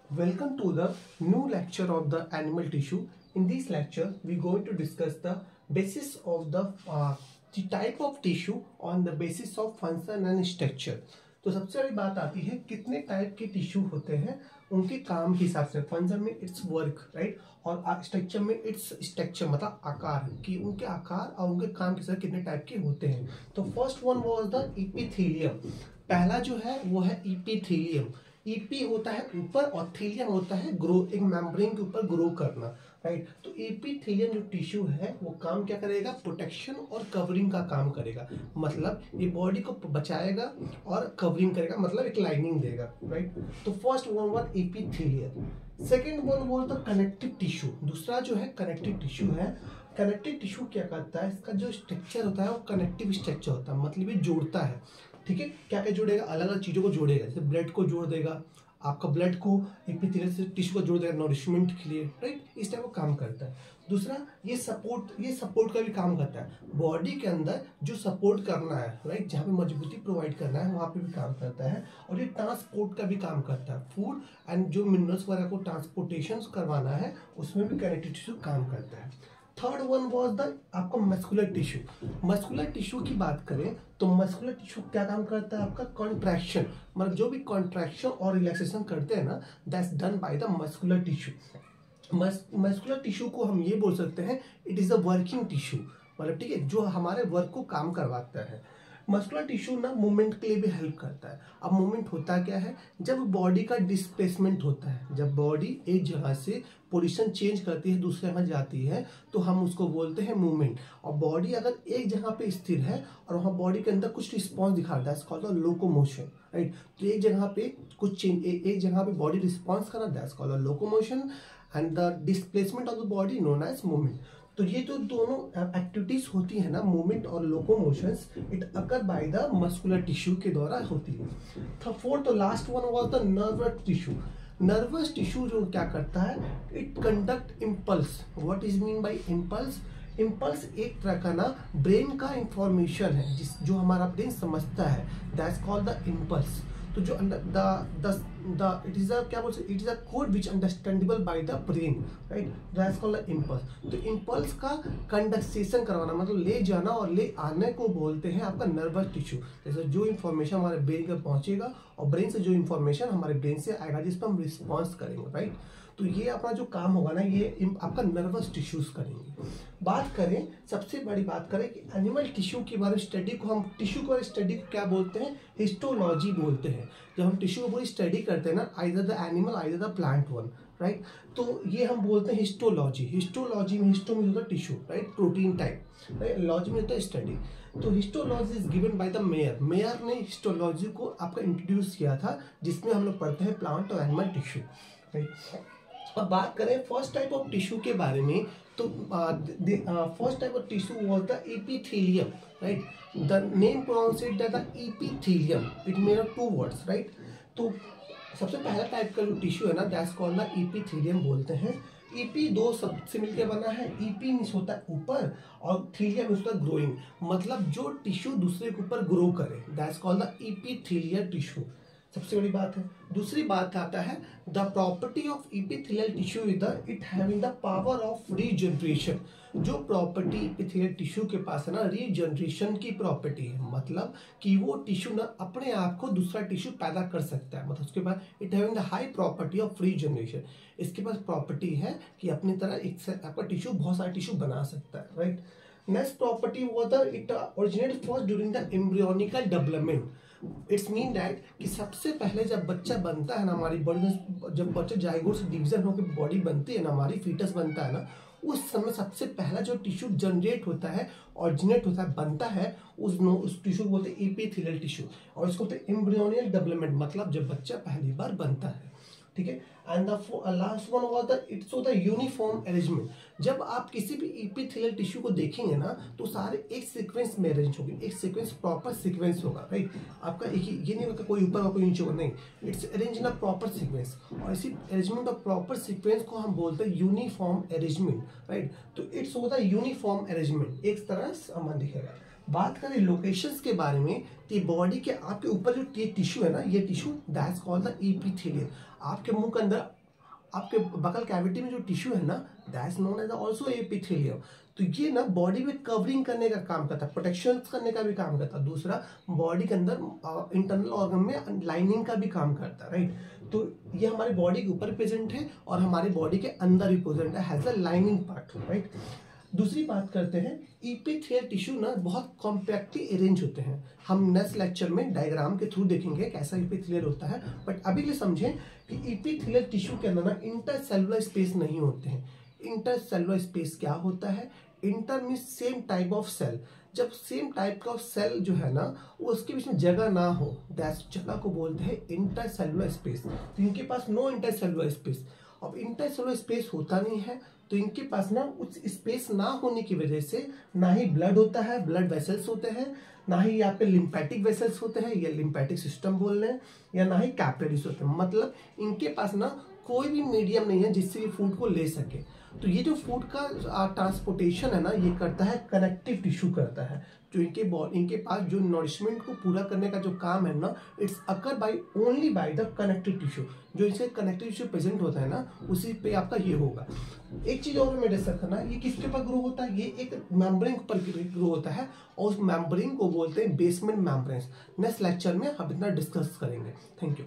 Welcome to the new lecture of the animal tissue. In this lecture, we're going to discuss the basis of the type of tissue on the basis of function and structure. तो सबसे बड़ी बात आती है कितने type के tissue होते हैं उनके काम के हिसाब से। फंक्शन में इट्स वर्क राइट, और स्ट्रक्चर में इट्स स्ट्रक्चर मतलब आकार, कि उनके आकार और उनके काम के हिसाब कितने टाइप के होते हैं। तो first one was the epithelium. पहला जो है वो है इपिथेलियम। ईपी होता है ऊपर और थीलियम होता है ग्रो, एक मेम्ब्रेन के ऊपर ग्रो करना, राइट। तो एपिथेलियम जो टिश्यू है वो काम क्या करेगा, प्रोटेक्शन और कवरिंग का काम करेगा। मतलब ये बॉडी को बचाएगा और कवरिंग करेगा, मतलब एक लाइनिंग देगा, राइट। तो first one one epithelium. Second one वो द कनेक्टिव टिश्यू। दूसरा जो है कनेक्टिव टिश्यू है। कनेक्टिव टिश्यू क्या करता है, इसका जो स्ट्रक्चर होता है वो कनेक्टिव स्ट्रक्चर होता है, मतलब ये जोड़ता है। ठीक है, क्या क्या जोड़ेगा, अलग अलग चीजों को जोड़ेगा। जैसे ब्लड को जोड़ देगा, आपका ब्लड को एपिथेलियल टिश्यू को जोड़ देगा नॉरिशमेंट के लिए, राइट। इस टाइप का काम करता है। दूसरा ये सपोर्ट का भी काम करता है। बॉडी के अंदर जो सपोर्ट करना है, राइट, जहाँ पे मजबूती प्रोवाइड करना है वहाँ पे भी काम करता है। और ये ट्रांसपोर्ट का भी काम करता है। फूड एंड जो मिनरल्स वगैरह को ट्रांसपोर्टेशन करवाना है उसमें भी कनेक्टिव टिश्यू काम करता है। थर्ड वन वॉज द आपका मस्कुलर टिश्यू। मस्कुलर टिश्यू की बात करें तो मस्कुलर टिश्यू क्या काम करता है, आपका कॉन्ट्रैक्शन, मतलब जो भी कॉन्ट्रैक्शन और रिलैक्सेशन करते हैं ना, that's done by the muscular tissue. Muscular tissue को हम ये बोल सकते हैं it is a working tissue, मतलब ठीक है, जो हमारे वर्क को काम करवाता है। मस्कुलर टिश्यू ना मूवमेंट के लिए भी हेल्प करता है। अब मूवमेंट होता क्या है, जब बॉडी का डिस्प्लेसमेंट होता है, जब बॉडी एक जगह से पोजीशन चेंज करती है दूसरे जगह जाती है तो हम उसको बोलते हैं मूवमेंट। और बॉडी अगर एक जगह पे स्थिर है और वहाँ बॉडी के अंदर कुछ रिस्पॉन्स दिखाता है, कॉल्ड द लोकोमोशन, राइट। तो एक जगह पे कुछ चेंज, एक जगह पे बॉडी रिस्पॉन्स करना, that's called the locomotion and the displacement of the body known as movement. तो ये जो दोनों एक्टिविटीज होती है ना, मूवमेंट और locomotions, it occur by the muscular tissue के द्वारा होती है। फोर्थ और last one was the nervous tissue. Nervous tissue जो क्या करता है, it conduct impulse. What is mean by impulse? Impulse एक तरह का ना ब्रेन का इंफॉर्मेशन है जो हमारा ब्रेन समझता है, दैट्स कॉल्ड द इम्पल्स। तो जो इट इज अ क्या बोल सकते, it is a code which understandable by the brain, right, that's called the impulse. तो इम्पल्स का कंडक्सेशन करवाना, मतलब ले जाना और ले आने को बोलते हैं आपका नर्वस टिश्यू। जैसे जो इन्फॉर्मेशन हमारे ब्रेन में पहुंचेगा और ब्रेन से जो इन्फॉर्मेशन हमारे ब्रेन से आएगा जिस पर हम रिस्पॉन्स करेंगे, राइट। तो ये अपना जो काम होगा ना, ये आपका नर्वस टिश्यूज करेंगे। बात करें, सबसे बड़ी बात करें कि एनिमल टिश्यू के बारे में स्टडी को हम टिश्यू के स्टडी को क्या बोलते हैं, हिस्टोलॉजी बोलते हैं। जब हम टिश्यू को पूरी स्टडी करते हैं ना, either the animal either the plant one, right, तो ये हम बोलते हैं हिस्टोलॉजी। हिस्टोलॉजी में हिस्टो में होता है tissue, right, protein type, right, logy में होता है स्टडी। तो histology is given by the mayor. Mayor ने हिस्टोलॉजी को आपका इंट्रोड्यूस किया था, जिसमें हम लोग पढ़ते हैं प्लांट और एनिमल टिश्यू, राइट। अब बात करें फर्स्ट टाइप ऑफ टिश्यू के बारे में, तो first type of tissue was the epithelium, right. The name pronounced the epithelium, it mean two words, right. तो सबसे पहला टाइप का जो टिश्यू है ना, दैट्स कॉल्ड द एपिथेलियम बोलते हैं। ईपी दो शब्द से मिलकर बना है। ईपी मीन्स होता है ऊपर और थीलियम मीन्स होता है ग्रोइंग, मतलब जो टिश्यू दूसरे के ऊपर ग्रो करे, that's called the epithelial tissue. सबसे बड़ी बात है। दूसरी बात आता है the property of epithelial tissue is the it having the power of regeneration. जो प्रॉपर्टी एपिथेलियल टिश्यू के पास है ना, रीजनरेशन की प्रॉपर्टी है, मतलब कि वो टिश्यू ना अपने आप को दूसरा टिश्यू पैदा कर सकता है। मतलब उसके बाद it having the high property of regeneration. इसके पास प्रॉपर्टी है कि अपनी तरह एक आपका टिश्यू बहुत सारा टिश्यू बना सकता है, right. Next property was the it originated first during the embryonical development. It's mean that कि सबसे पहले जब बच्चा बनता है ना, हमारी बॉडी में जब बच्चा जाइगोट से डिवीजन होकर बॉडी बनती है ना, हमारी फीटस बनता है ना, उस समय सबसे पहला जो टिश्यू जनरेट होता है, ऑरिजिनेट होता है, बनता है, उस टिश्यू को बोलते हैं एपिथेलियल टिश्यू। और इसको बोलते हैं एम्ब्रियोनिकल डेवलपमेंट, मतलब जब बच्चा पहली बार बनता है, ठीक है। And the last one was the it's the uniform arrangement. जब आप किसी भी एपिथेलियल टिश्यू को देखेंगे ना, तो सारे एक सीक्वेंस में अरेंज होंगे, एक सीक्वेंस प्रॉपर सीक्वेंस होगा, राइट। आपका एक ही ये नहीं होगा कोई ऊपर और कोई नीचे होगा, नहीं, it's arrange in a proper sequence. और इसी अरेंजमेंट ऑफ प्रॉपर सीक्वेंस को हम बोलते हैं यूनिफॉर्म अरेंजमेंट, राइट। तो इट्स होता है यूनिफॉर्म अरेंजमेंट, एक तरह समान दिखेगा। बात करें लोकेशंस के बारे में, तो बॉडी के आपके ऊपर जो टिश्यू है ना, ये tissue that's called the epithelium. आपके मुंह के अंदर आपके बकल कैविटी में जो टिश्यू है ना, that's known as also epithelium. तो ये ना बॉडी में कवरिंग करने का काम करता है, प्रोटेक्शन करने का भी काम करता है। दूसरा, बॉडी के अंदर इंटरनल ऑर्गन में लाइनिंग का भी काम करता है, राइट। तो ये हमारी बॉडी के ऊपर प्रेजेंट है और हमारी बॉडी के अंदर भी प्रेजेंट है, has a lining part, right. दूसरी बात करते हैं, एपिथेलियल टिश्यू ना बहुत कॉम्पैक्टली अरेंज होते हैं। हम नेक्स्ट लेक्चर में डायग्राम के थ्रू देखेंगे कैसा एपिथेलियल होता है, बट अभी के लिए समझें कि एपिथेलियल टिश्यू के अंदर ना इंटरसेलुलर स्पेस नहीं होते हैं। इंटरसेलुलर स्पेस क्या होता है? Inter means same type of cell. जब सेम टाइप का सेल जो है ना, वो उसके बीच में जगह ना हो, दैट जगह को बोलते हैं इंटरसेलुलर स्पेस। तो इनके पास नो इंटरसेलुलर स्पेस। अब इंटरसेलुलर स्पेस होता नहीं है, तो इनके पास ना उस स्पेस ना होने की वजह से ना ही ब्लड होता है, ब्लड वेसल्स होते हैं, ना ही यहाँ पे लिम्फेटिक वेसल्स होते हैं या लिम्फेटिक सिस्टम बोल रहे हैं, या ना ही कैपिलरीज होते हैं। मतलब इनके पास ना कोई भी मीडियम नहीं है जिससे ये फूड को ले सके। तो ये जो फूड का ट्रांसपोर्टेशन है ना, ये करता है कनेक्टिव टिश्यू करता है। जो इनके पास जो नॉरिशमेंट को पूरा करने का जो काम है ना, it's occur by only by the connective tissue. जो इसे कनेक्टिव टिश्यू प्रेजेंट होता है ना, उसी पे आपका ये होगा। एक चीज और हमें डिस्कस करना है, ये किसके ऊपर ग्रो होता है? ये एक मेम्ब्रेन पर ग्रो होता है और उस मेम्ब्रेन को बोलते हैं बेसमेंट मेम्ब्रेन। नेक्स्ट लेक्चर में हम इतना डिस्कस करेंगे। Thank you.